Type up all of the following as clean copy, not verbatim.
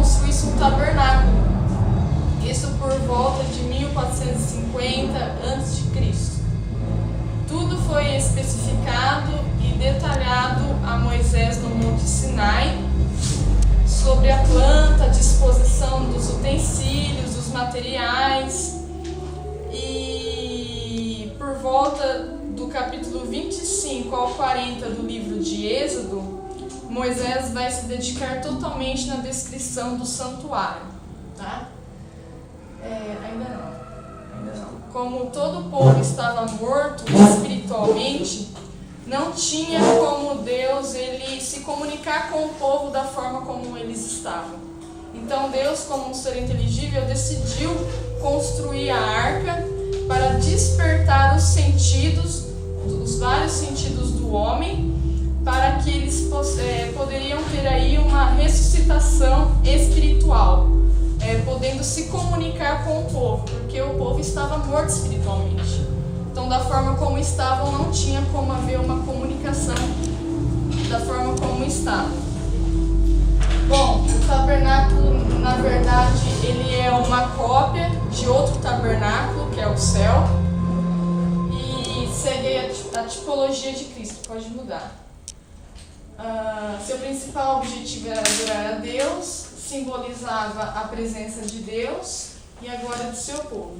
construísse um tabernáculo. Isso por volta de 1450 a.C. Tudo foi especificado e detalhado a Moisés no Monte Sinai, sobre a planta, a disposição dos utensílios, dos materiais. E por volta do capítulo 25 ao 40 do livro de Êxodo, Moisés vai se dedicar totalmente na descrição do santuário. Tá? Ainda não. Como todo o povo estava morto espiritualmente, não tinha como Deus ele se comunicar com o povo da forma como eles estavam. Então Deus, como um ser inteligível, decidiu construir a arca para despertar os sentidos, os vários sentidos do homem, para que eles poderiam ter aí uma ressuscitação espiritual, podendo se comunicar com o povo, porque o povo estava morto espiritualmente. Então, da forma como estavam, não tinha como haver uma comunicação da forma como estavam. Bom, o tabernáculo, na verdade, ele é uma cópia de outro tabernáculo, que é o céu, e segue a tipologia de Cristo, pode mudar. Seu principal objetivo era adorar a Deus, simbolizava a presença de Deus e a glória do seu povo.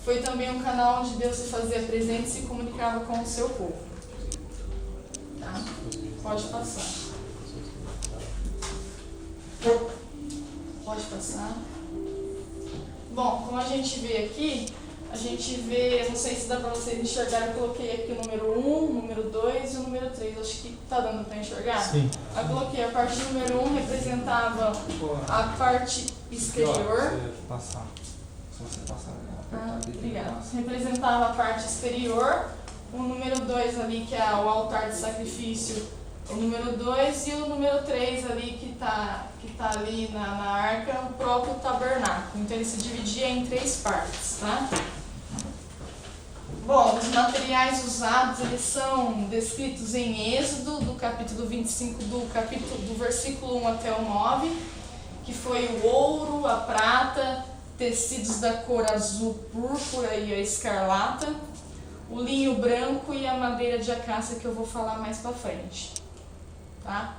Foi também um canal onde Deus se fazia presente e se comunicava com o seu povo. Tá? Pode passar. Pode passar. Bom, como a gente vê aqui, não sei se dá para vocês enxergarem, eu coloquei aqui o número 1, o número 2 e o número 3. Acho que está dando para enxergar? Sim. Eu coloquei a parte número 1, representava a parte exterior. Se você passar, obrigada. Representava a parte exterior. O número 2 ali, que é o altar de sacrifício, o número 2, e o número 3 ali, que tá ali na arca, o próprio tabernáculo. Então ele se dividia em 3 partes, tá? Bom, os materiais usados, eles são descritos em Êxodo, do capítulo 25, do versículo 1 até o 9, que foi o ouro, a prata, tecidos da cor azul, púrpura e a escarlata, o linho branco e a madeira de acácia, que eu vou falar mais para frente. Tá?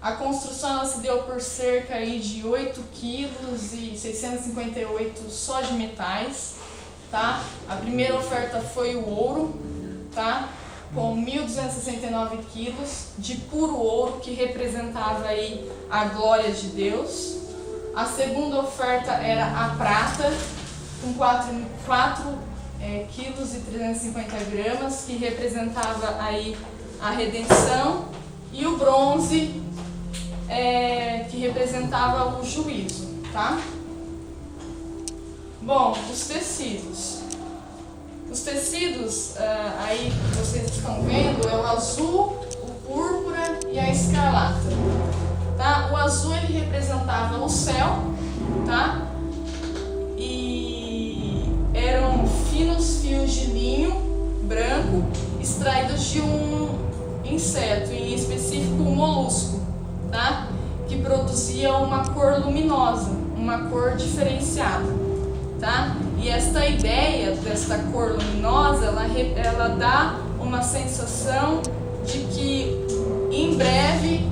A construção ela se deu por cerca aí de 8 quilos e 658 só de metais. Tá? A primeira oferta foi o ouro, tá? Com 1.269 quilos de puro ouro, que representava aí a glória de Deus. A segunda oferta era a prata, com 4 quilos e 350 gramas, que representava aí a redenção. E o bronze, que representava o juízo, tá? Bom, os tecidos. Os tecidos, aí que vocês estão vendo, é o azul, o púrpura e a escarlata. Tá? O azul ele representava o céu, tá? E eram finos fios de linho branco extraídos de um inseto, em específico um molusco, tá? Que produzia uma cor luminosa, uma cor diferenciada, tá? E esta ideia desta cor luminosa, ela dá uma sensação de que em breve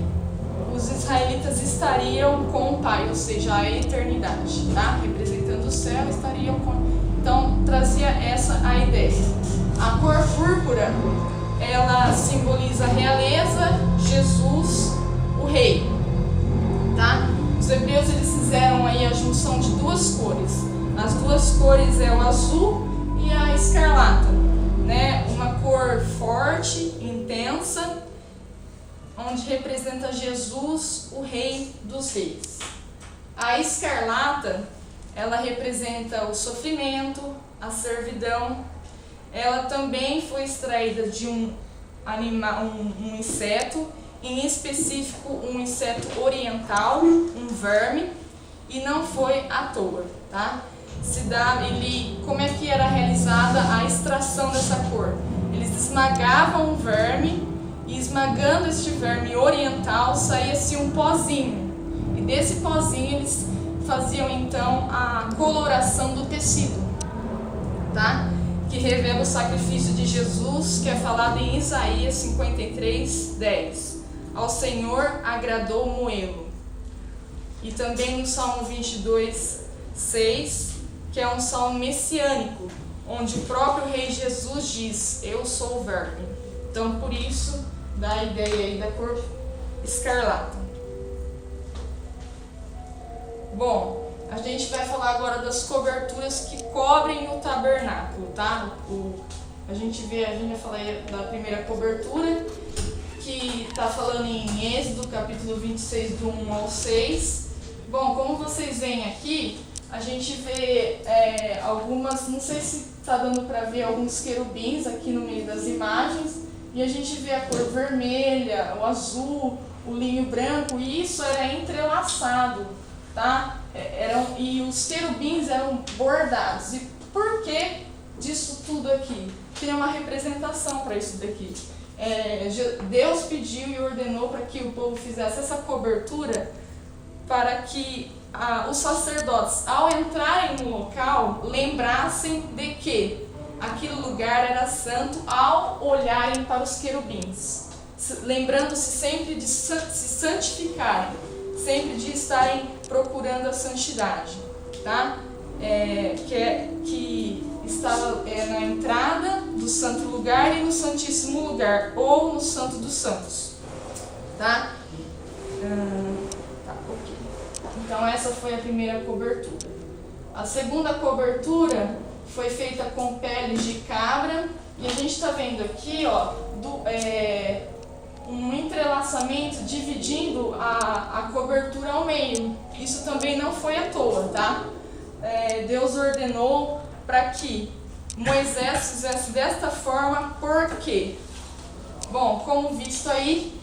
os israelitas estariam com o Pai, ou seja, a eternidade, tá? Representando o céu, estariam com... Então, trazia essa a ideia. A cor púrpura, ela simboliza a realeza, Jesus, o rei, tá? Os hebreus, eles fizeram aí a junção de 2 cores. As 2 cores é o azul e a escarlata, né? Uma cor forte, intensa, onde representa Jesus, o rei dos reis. A escarlata, ela representa o sofrimento, a servidão. Ela também foi extraída de um inseto, em específico um inseto oriental, um verme, e não foi à toa, tá? Como é que era realizada a extração dessa cor? Eles esmagavam o verme, e esmagando este verme oriental saía-se um pozinho, e desse pozinho eles faziam então a coloração do tecido, tá? Que revela o sacrifício de Jesus, que é falado em Isaías 53:10. Ao Senhor agradou moê-lo. E também no Salmo 22:6, que é um salmo messiânico, onde o próprio Rei Jesus diz: eu sou o Verbo. Então, por isso, dá a ideia aí da cor escarlata. Bom, a gente vai falar agora das coberturas que cobrem o tabernáculo, tá? A gente vai falar da primeira cobertura, que está falando em Êxodo, capítulo 26, do 1 ao 6. Bom, como vocês veem aqui, a gente vê algumas, não sei se está dando para ver alguns querubins aqui no meio das imagens, e a gente vê a cor vermelha, o azul, o linho branco, e isso era entrelaçado, tá? E os querubins eram bordados. E por que disso tudo aqui? Tem uma representação para isso daqui. Deus pediu e ordenou para que o povo fizesse essa cobertura para que os sacerdotes, ao entrarem no local, lembrassem de que aquele lugar era santo ao olharem para os querubins, lembrando-se sempre de se santificarem, sempre de estarem procurando a santidade, tá? Que estava na entrada do santo lugar e no santíssimo lugar, ou no santo dos santos, tá? Ok. Então essa foi a primeira cobertura. A segunda cobertura foi feita com peles de cabra, e a gente está vendo aqui, ó, um entrelaçamento dividindo a cobertura ao meio. Isso também não foi à toa, tá? Deus ordenou para que Moisés fizesse desta forma. Por quê? Bom, como visto aí,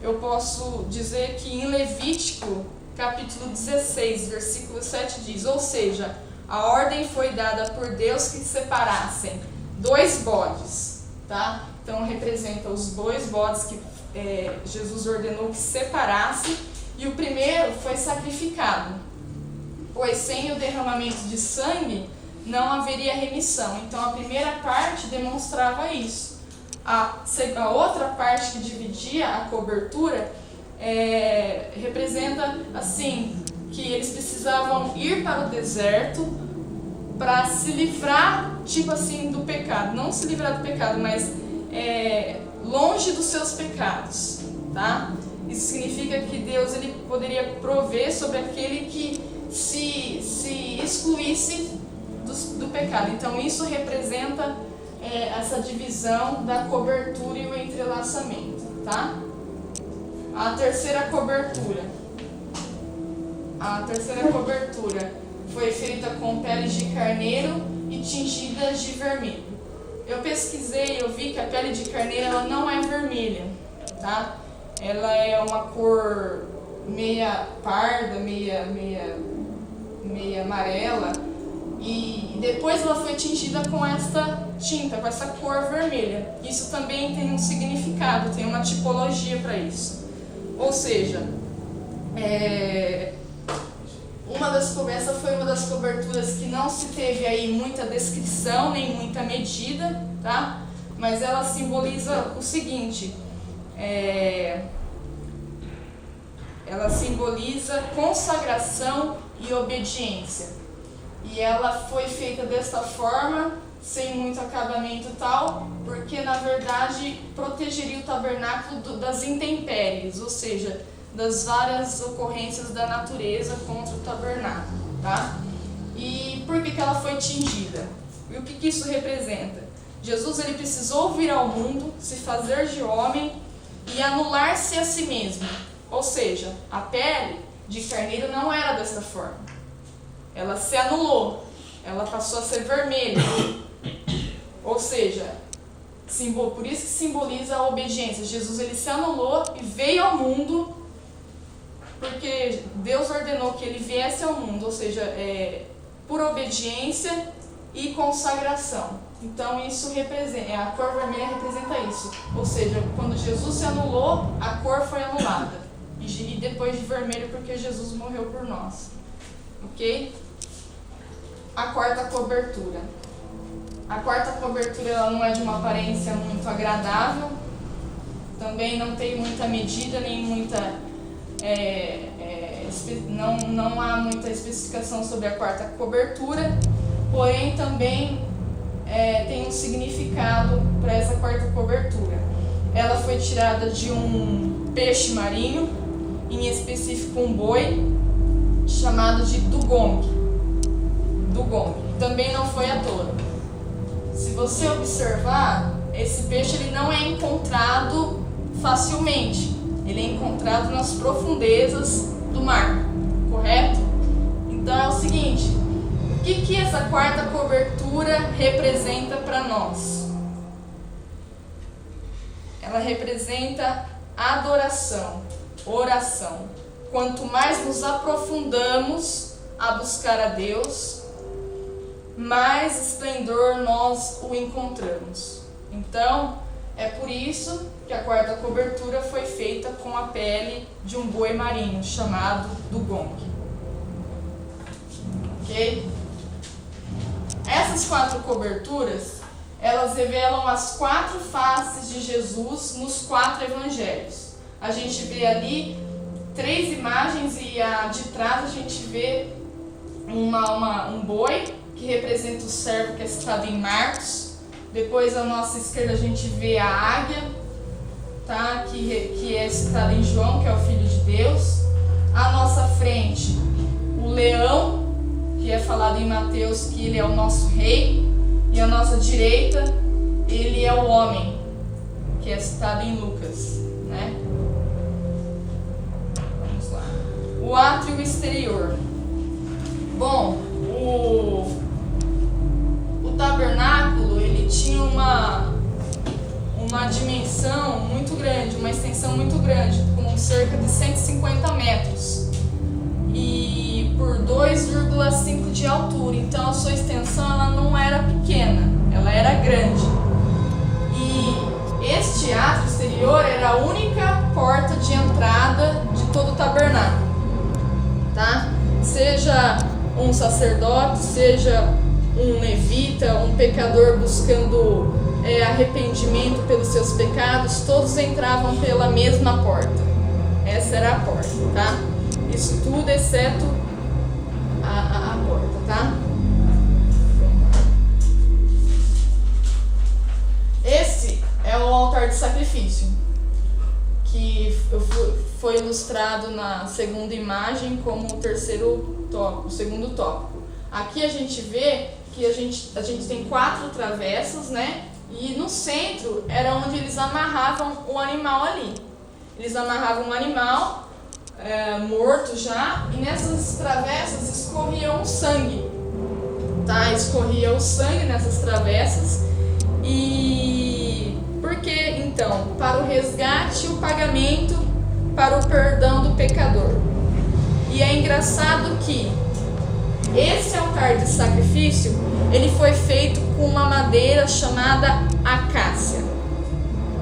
eu posso dizer que em Levítico, capítulo 16, versículo 7 diz: ou seja, a ordem foi dada por Deus que separassem 2 bodes, tá? Então representa os 2 bodes que Jesus ordenou que separasse, e o primeiro foi sacrificado, pois sem o derramamento de sangue não haveria remissão. Então a primeira parte demonstrava isso. A outra parte que dividia a cobertura representa assim, que eles precisavam ir para o deserto para se livrar, tipo assim, do pecado. Não se livrar do pecado, mas longe dos seus pecados, tá? Isso significa que Deus ele poderia prover sobre aquele que se excluísse do pecado. Então isso representa essa divisão da cobertura e o entrelaçamento, tá? A terceira cobertura foi feita com peles de carneiro e tingidas de vermelho. Eu pesquisei e eu vi que a pele de carneiro ela não é vermelha, tá? Ela é uma cor meia parda, meia amarela, e depois ela foi tingida com essa tinta, com essa cor vermelha. Isso também tem um significado, tem uma tipologia para isso. Ou seja, essa foi uma das coberturas que não se teve aí muita descrição, nem muita medida, tá? Mas ela simboliza o seguinte: ela simboliza consagração e obediência. E ela foi feita desta forma, sem muito acabamento e tal, porque na verdade protegeria o tabernáculo das intempéries, ou seja, das várias ocorrências da natureza contra o tabernáculo, tá? E por que ela foi tingida? E o que isso representa? Jesus ele precisou vir ao mundo, se fazer de homem e anular-se a si mesmo. Ou seja, a pele de carneiro não era desta forma. Ela se anulou, ela passou a ser vermelha. Ou seja, por isso que simboliza a obediência. Jesus ele se anulou e veio ao mundo porque Deus ordenou que ele viesse ao mundo, ou seja, por obediência e consagração. Então isso representa, a cor vermelha representa isso. Ou seja, quando Jesus se anulou, a cor foi anulada. E depois de vermelho porque Jesus morreu por nós. ok? A quarta cobertura. A quarta cobertura ela não é de uma aparência muito agradável, também não tem muita medida, nem muita não há muita especificação sobre a quarta cobertura, porém também tem um significado para essa quarta cobertura. Ela foi tirada de um peixe marinho, em específico um boi, chamado de dugong. Também não foi à toa. Se você observar, esse peixe ele não é encontrado facilmente. Ele é encontrado nas profundezas do mar, correto? Então é o seguinte, o que essa quarta cobertura representa para nós? Ela representa adoração, oração. Quanto mais nos aprofundamos a buscar a Deus, mais esplendor nós o encontramos. Então, é por isso que a quarta cobertura foi feita com a pele de um boi marinho, chamado dugong. Ok? Essas 4 coberturas, elas revelam as 4 faces de Jesus nos 4 evangelhos. A gente vê ali 3 imagens e a de trás a gente vê um boi, que representa o servo que é citado em Marcos. Depois à nossa esquerda a gente vê a águia, tá? que é citada em João, que é o Filho de Deus. À nossa frente, o leão, que é falado em Mateus, que ele é o nosso rei. E à nossa direita, ele é o homem, que é citado em Lucas, né? Vamos lá. O átrio exterior. Bom, o tabernáculo, ele tinha uma dimensão muito grande, uma extensão muito grande, com cerca de 150 metros e por 2,5 de altura. Então a sua extensão ela não era pequena, ela era grande. E este átrio exterior era a única porta de entrada de todo o tabernáculo, tá? Seja um sacerdote, seja um levita, um pecador buscando arrependimento pelos seus pecados, todos entravam pela mesma porta. Essa era a porta, tá? Isso tudo exceto a porta, tá? Esse é o altar de sacrifício, que foi ilustrado na segunda imagem como o terceiro tópico, o segundo tópico. Aqui a gente vê que a gente tem 4 travessas, né? E no centro era onde eles amarravam o animal ali. Eles amarravam o animal morto já, e nessas travessas escorria o sangue, tá? Escorria o sangue nessas travessas. E por que então? Para o resgate e o pagamento, para o perdão do pecador. E é engraçado que esse altar de sacrifício, ele foi feito com uma madeira chamada acácia.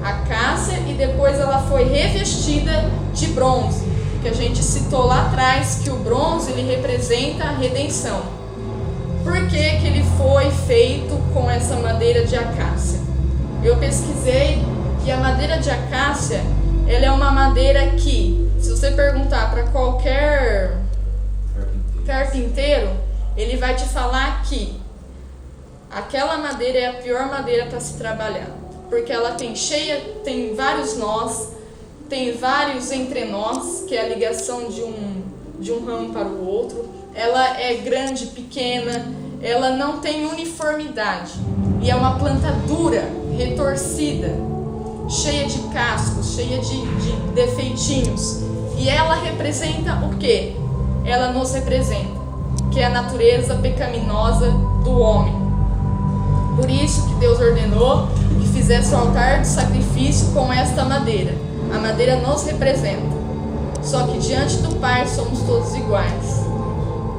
Acácia, e depois ela foi revestida de bronze, que a gente citou lá atrás, que o bronze ele representa a redenção. Por que que ele foi feito com essa madeira de acácia? Eu pesquisei e a madeira de acácia, ela é uma madeira que, se você perguntar para qualquer carpinteiro, ele vai te falar que aquela madeira é a pior madeira para se trabalhar, porque ela tem vários nós, tem vários entrenós, que é a ligação de um ramo para o outro. Ela é grande, pequena, ela não tem uniformidade, e é uma planta dura, retorcida, cheia de cascos, cheia de defeitinhos. E ela representa o quê? Ela nos representa, que é a natureza pecaminosa do homem. Por isso que Deus ordenou que fizesse o altar de sacrifício com esta madeira. A madeira nos representa. Só que diante do Pai somos todos iguais.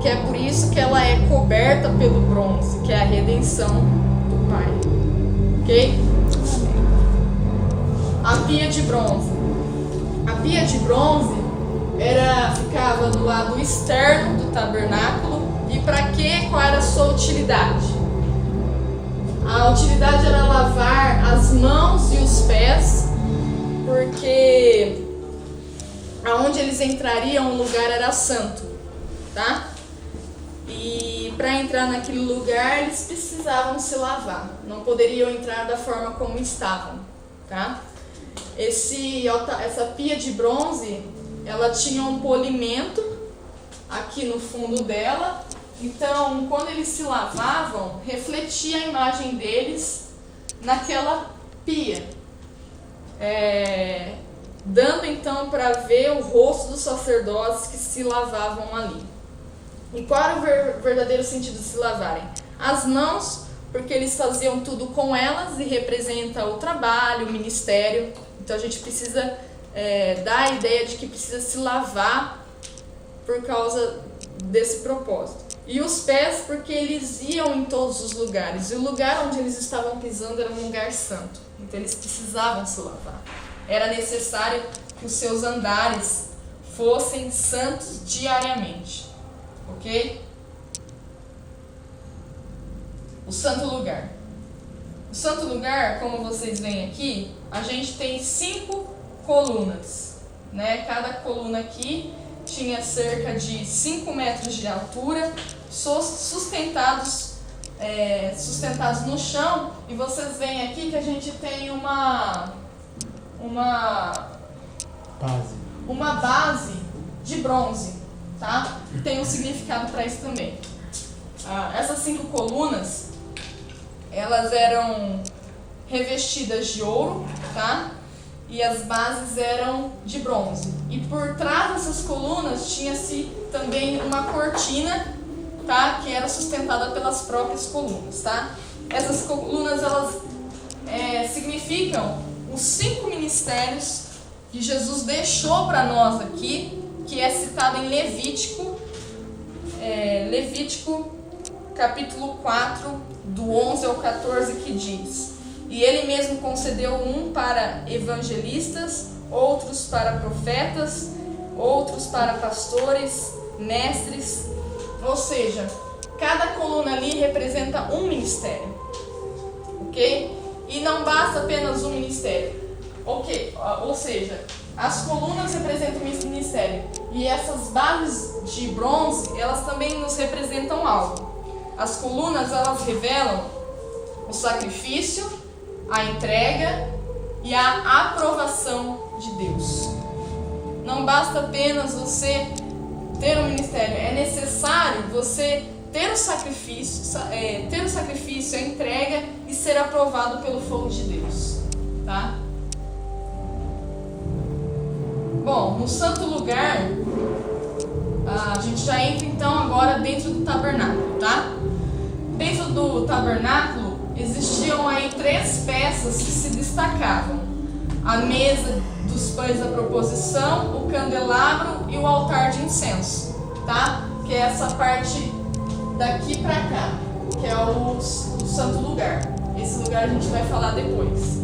Que é por isso que ela é coberta pelo bronze, que é a redenção do Pai. Ok? A pia de bronze. A pia de bronze ficava do lado externo do do tabernáculo. E para quê? Qual era a sua utilidade? A utilidade era lavar as mãos e os pés, porque aonde eles entrariam, o lugar era santo, tá? E para entrar naquele lugar, eles precisavam se lavar. Não poderiam entrar da forma como estavam, tá? Essa pia de bronze, ela tinha um polimento aqui no fundo dela. Então, quando eles se lavavam, refletia a imagem deles naquela pia, dando então para ver o rosto dos sacerdotes que se lavavam ali. E qual era o verdadeiro sentido de se lavarem? As mãos, porque eles faziam tudo com elas e representa o trabalho, o ministério. Então a gente precisa dar a ideia de que precisa se lavar por causa desse propósito. E os pés, porque eles iam em todos os lugares. E o lugar onde eles estavam pisando era um lugar santo. Então eles precisavam se lavar. Era necessário que os seus andares fossem santos diariamente. Ok? O santo lugar. O santo lugar, como vocês veem aqui, a gente tem 5 colunas, né? Cada coluna aqui tinha cerca de 5 metros de altura, sustentados no chão. E vocês veem aqui que a gente tem uma base de bronze, tá? Tem um significado para isso também. Essas 5 colunas, elas eram revestidas de ouro, tá? E as bases eram de bronze. E por trás dessas colunas tinha-se também uma cortina, tá? Que era sustentada pelas próprias colunas, tá? Essas colunas, elas significam os 5 ministérios que Jesus deixou para nós aqui, que é citado em Levítico, capítulo 4, do 11 ao 14, que diz: e ele mesmo concedeu um para evangelistas, outros para profetas, outros para pastores, mestres. Ou seja, cada coluna ali representa um ministério, ok? E não basta apenas um ministério, ok? Ou seja, as colunas representam um ministério e essas bases de bronze, elas também nos representam algo. As colunas, elas revelam o sacrifício, a entrega e a aprovação de Deus. Não basta apenas você ter um ministério, é necessário você ter o sacrifício, a entrega e ser aprovado pelo fogo de Deus, tá? Bom, no santo lugar, a gente já entra então agora dentro do tabernáculo, tá? Dentro do tabernáculo existiam aí 3 peças que se destacavam: a mesa dos pães da proposição, o candelabro e o altar de incenso, tá? Que é essa parte daqui pra cá, que é o santo lugar. Esse lugar a gente vai falar depois.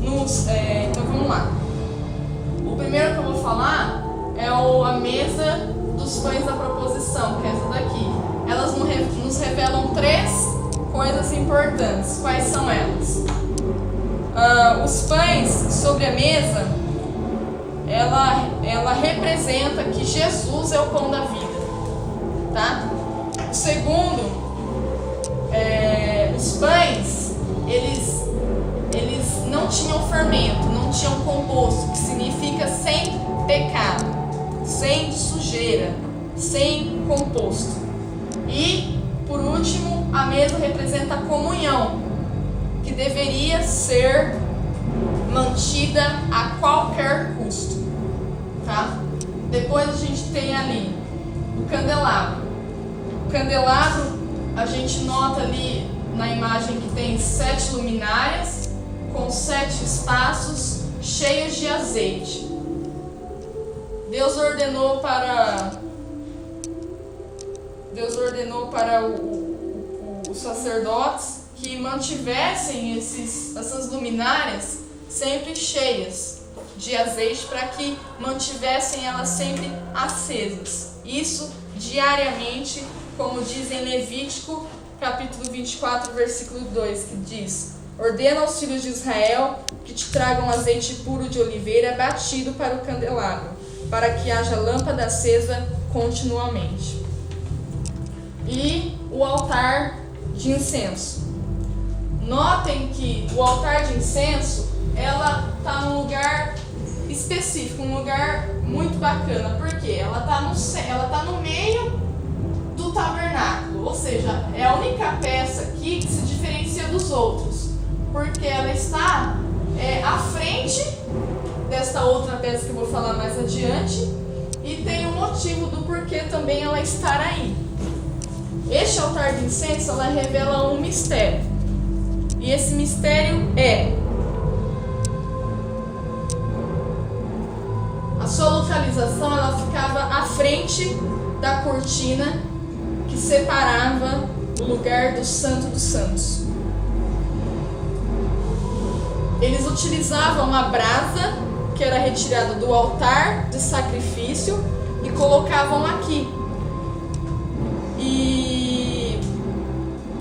Então vamos lá. O primeiro que eu vou falar é a mesa dos pães da proposição, que é essa daqui. Elas nos revelam 3 coisas importantes. Quais são elas? Os pães sobre a mesa, ela representa que Jesus é o pão da vida, tá? O segundo, os pães, eles não tinham fermento, não tinham composto, que significa sem pecado, sem sujeira, sem composto. E, por último, a mesa representa a comunhão, que deveria ser mantida a qualquer custo, tá? Depois a gente tem ali o candelabro. O candelabro, a gente nota ali na imagem que tem 7 luminárias com 7 espaços cheios de azeite. Deus ordenou para os sacerdotes que mantivessem essas luminárias sempre cheias, de azeite para que mantivessem elas sempre acesas. Isso diariamente, como diz em Levítico, capítulo 24, versículo 2, que diz: ordena aos filhos de Israel que te tragam azeite puro de oliveira batido para o candelabro, para que haja lâmpada acesa continuamente. E o altar de incenso. Notem que o altar de incenso, ela está num lugar específico, um lugar muito bacana, porque ela tá no meio do tabernáculo, ou seja, é a única peça aqui que se diferencia dos outros, porque ela está à frente desta outra peça que eu vou falar mais adiante, e tem um motivo do porquê também ela estar aí. Este altar de incenso, ela revela um mistério. E esse mistério é a sua localização. Ela ficava à frente da cortina que separava o lugar do Santo dos Santos. Eles utilizavam a brasa que era retirada do altar de sacrifício e colocavam aqui. E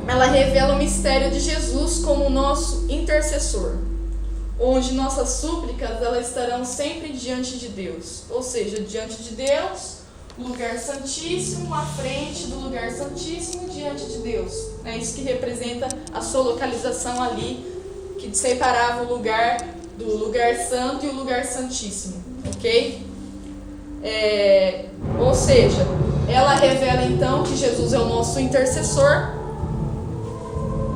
ela revela o mistério de Jesus como nosso intercessor, onde nossas súplicas elas estarão sempre diante de Deus, ou seja, diante de Deus, o lugar santíssimo, à frente do lugar santíssimo, diante de Deus. É isso que representa a sua localização ali, que separava o lugar do lugar santo e o lugar santíssimo, ok? Ou seja, ela revela então que Jesus é o nosso intercessor,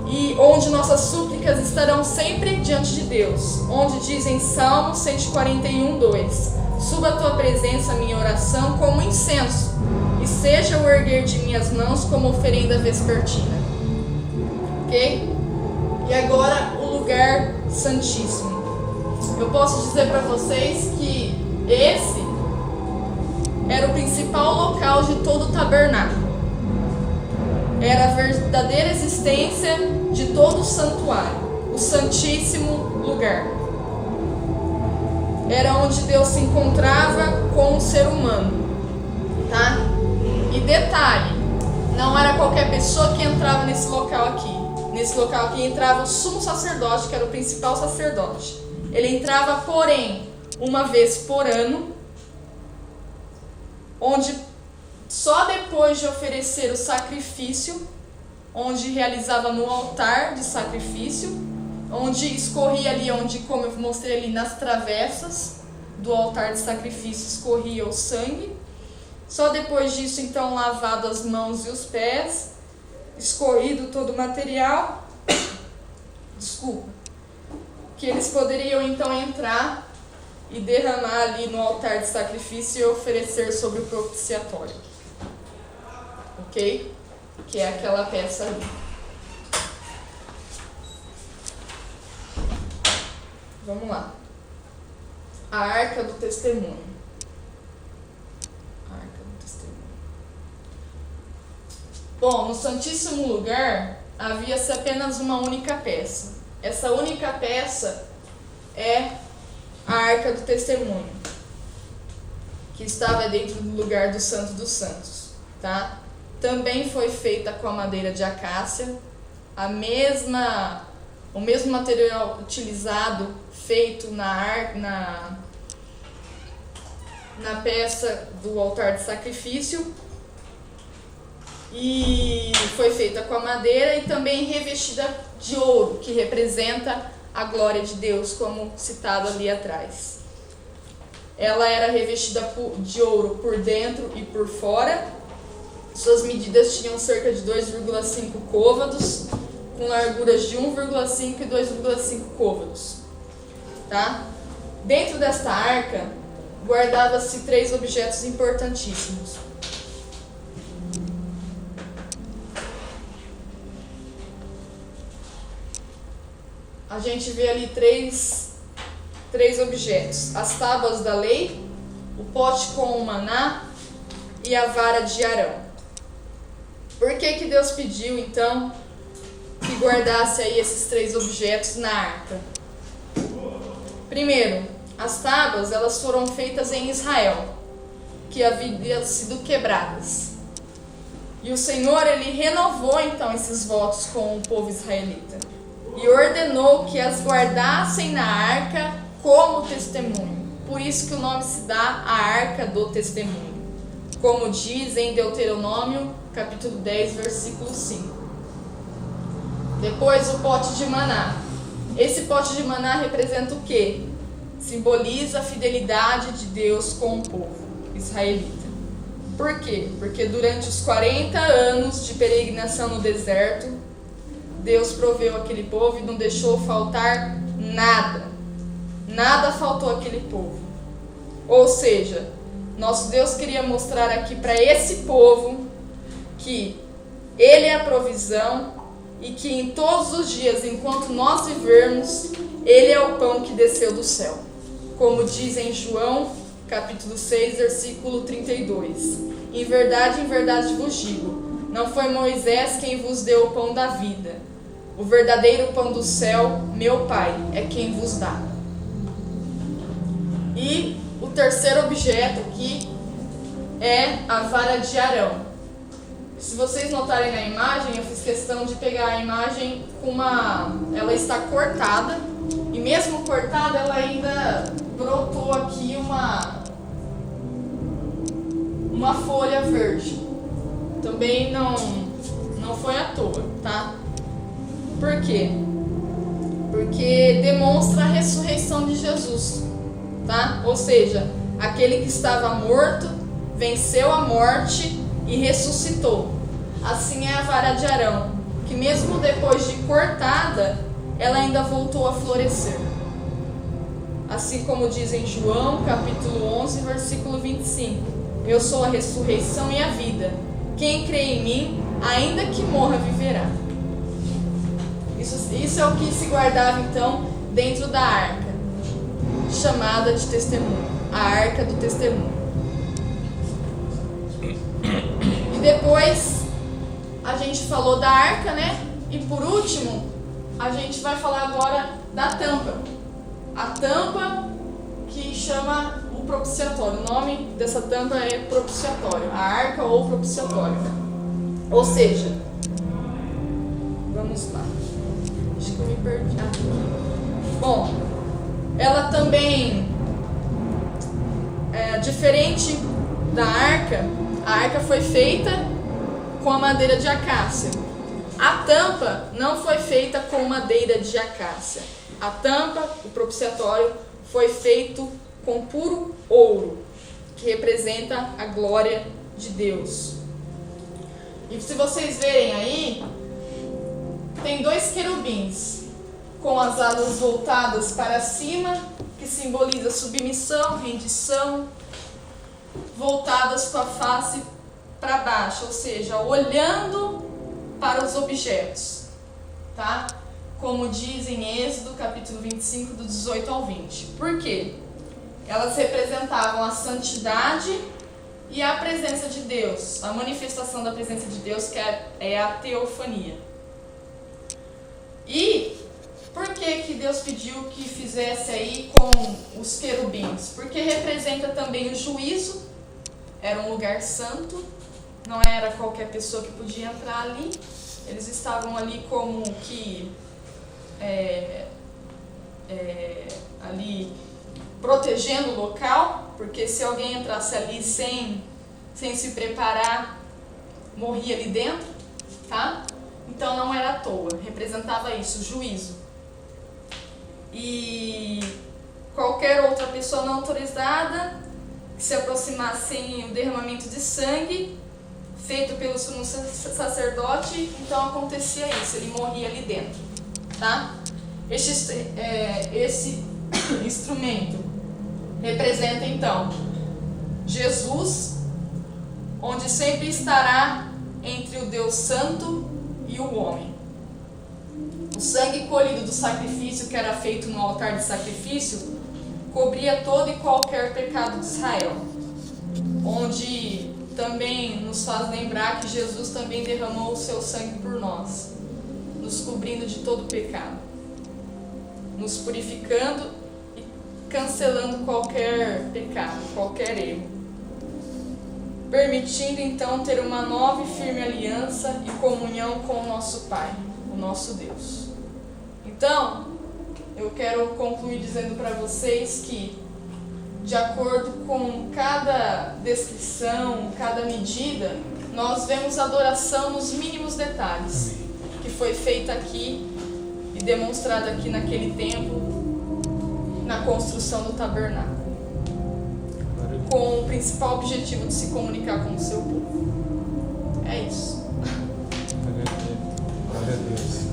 e onde nossas súplicas estarão sempre diante de Deus, onde diz em Salmo 141, 2: suba a tua presença a minha oração como incenso, e seja o erguer de minhas mãos como oferenda vespertina. Ok? E agora o lugar santíssimo. Eu posso dizer para vocês que esse era o principal local de todo o tabernáculo. Era a verdadeira existência de todo o santuário, o santíssimo lugar. Era onde Deus se encontrava com o ser humano, tá? E detalhe, não era qualquer pessoa que entrava nesse local aqui. Nesse local aqui entrava o sumo sacerdote, que era o principal sacerdote. Ele entrava, porém, uma vez por ano, onde só depois de oferecer o sacrifício, onde realizava no altar de sacrifício, onde escorria ali, como eu mostrei ali nas travessas do altar de sacrifício, escorria o sangue. Só depois disso, então, lavado as mãos e os pés, escorrido todo o material, que eles poderiam então entrar e derramar ali no altar de sacrifício e oferecer sobre o propiciatório. Ok? Que é aquela peça ali. Vamos lá. A Arca do Testemunho. A Arca do Testemunho. Bom, no Santíssimo Lugar havia-se apenas uma única peça. Essa única peça é a Arca do Testemunho, que estava dentro do lugar do Santo dos Santos, tá? Também foi feita com a madeira de acácia, o mesmo material utilizado, feito na peça do altar de sacrifício, e foi feita com a madeira e também revestida de ouro, que representa a glória de Deus, como citado ali atrás. Ela era revestida de ouro por dentro e por fora. Suas medidas tinham cerca de 2,5 côvados, com larguras de 1,5 e 2,5 côvados. Tá? Dentro desta arca, guardava-se 3 objetos importantíssimos. A gente vê ali três objetos: as tábuas da lei, o pote com o maná e a vara de Arão. Por que Deus pediu então que guardasse aí esses 3 objetos na arca? Primeiro, as tábuas, elas foram feitas em Israel, que haviam sido quebradas. E o Senhor, ele renovou então esses votos com o povo israelita e ordenou que as guardassem na arca como testemunho. Por isso que o nome se dá a Arca do Testemunho, como diz em Deuteronômio, capítulo 10, versículo 5. Depois o pote de maná. Esse pote de maná representa o quê? Simboliza a fidelidade de Deus com o povo israelita. Por quê? Porque durante os 40 anos de peregrinação no deserto, Deus proveu aquele povo e não deixou faltar nada. Nada faltou àquele povo. Ou seja, nosso Deus queria mostrar aqui para esse povo que Ele é a provisão e que em todos os dias, enquanto nós vivermos, Ele é o pão que desceu do céu. Como diz em João, capítulo 6, versículo 32. Em verdade vos digo, não foi Moisés quem vos deu o pão da vida. O verdadeiro pão do céu, meu Pai, é quem vos dá. E o terceiro objeto aqui é a vara de Arão. Se vocês notarem na imagem, eu fiz questão de pegar a imagem com ela está cortada, e mesmo cortada ela ainda brotou aqui uma folha verde. Também não foi à toa, tá? Por quê? Porque demonstra a ressurreição de Jesus, tá? Ou seja, aquele que estava morto, venceu a morte e ressuscitou. Assim é a vara de Arão, que mesmo depois de cortada, ela ainda voltou a florescer. Assim como diz em João, capítulo 11, versículo 25. Eu sou a ressurreição e a vida. Quem crê em mim, ainda que morra, viverá. Isso é o que se guardava então dentro da arca, chamada de testemunho, a arca do testemunho. E depois a gente falou da arca, né? E por último, a gente vai falar agora da tampa. A tampa que chama o propiciatório. O nome dessa tampa é propiciatório, a arca ou propiciatório. Ou seja, vamos lá. Acho que eu me perdi aqui. Bom, ela também é diferente da arca. A arca foi feita com a madeira de acácia. A tampa não foi feita com madeira de acácia. A tampa, o propiciatório, foi feito com puro ouro, que representa a glória de Deus. E se vocês verem aí, tem 2 querubins com as asas voltadas para cima, que simboliza submissão, rendição, voltadas com a face para baixo, ou seja, olhando para os objetos, tá? Como diz em Êxodo, capítulo 25, do 18 ao 20. Por quê? Elas representavam a santidade e a presença de Deus, a manifestação da presença de Deus, que é a teofania. E por que Deus pediu que fizesse aí com os querubins? Porque representa também o juízo, era um lugar santo, não era qualquer pessoa que podia entrar ali, eles estavam ali como que ali protegendo o local, porque se alguém entrasse ali sem se preparar, morria ali dentro, tá? Então não era à toa, representava isso, juízo. E qualquer outra pessoa não autorizada que se aproximasse sem o derramamento de sangue feito pelo sumo sacerdote, então acontecia isso, ele morria ali dentro, tá? Esse instrumento representa então Jesus, onde sempre estará entre o Deus Santo e o homem. O sangue colhido do sacrifício que era feito no altar de sacrifício cobria todo e qualquer pecado de Israel, onde também nos faz lembrar que Jesus também derramou o seu sangue por nós, nos cobrindo de todo pecado, nos purificando e cancelando qualquer pecado, qualquer erro, permitindo então ter uma nova e firme aliança e comunhão com o nosso Pai, o nosso Deus. Então, eu quero concluir dizendo para vocês que, de acordo com cada descrição, cada medida, nós vemos adoração nos mínimos detalhes, que foi feita aqui e demonstrada aqui naquele templo, na construção do tabernáculo, com o principal objetivo de se comunicar com o seu povo. É isso. Glória a Deus.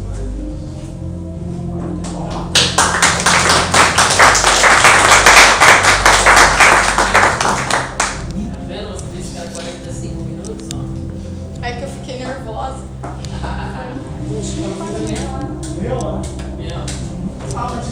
É que eu fiquei nervosa. Fala de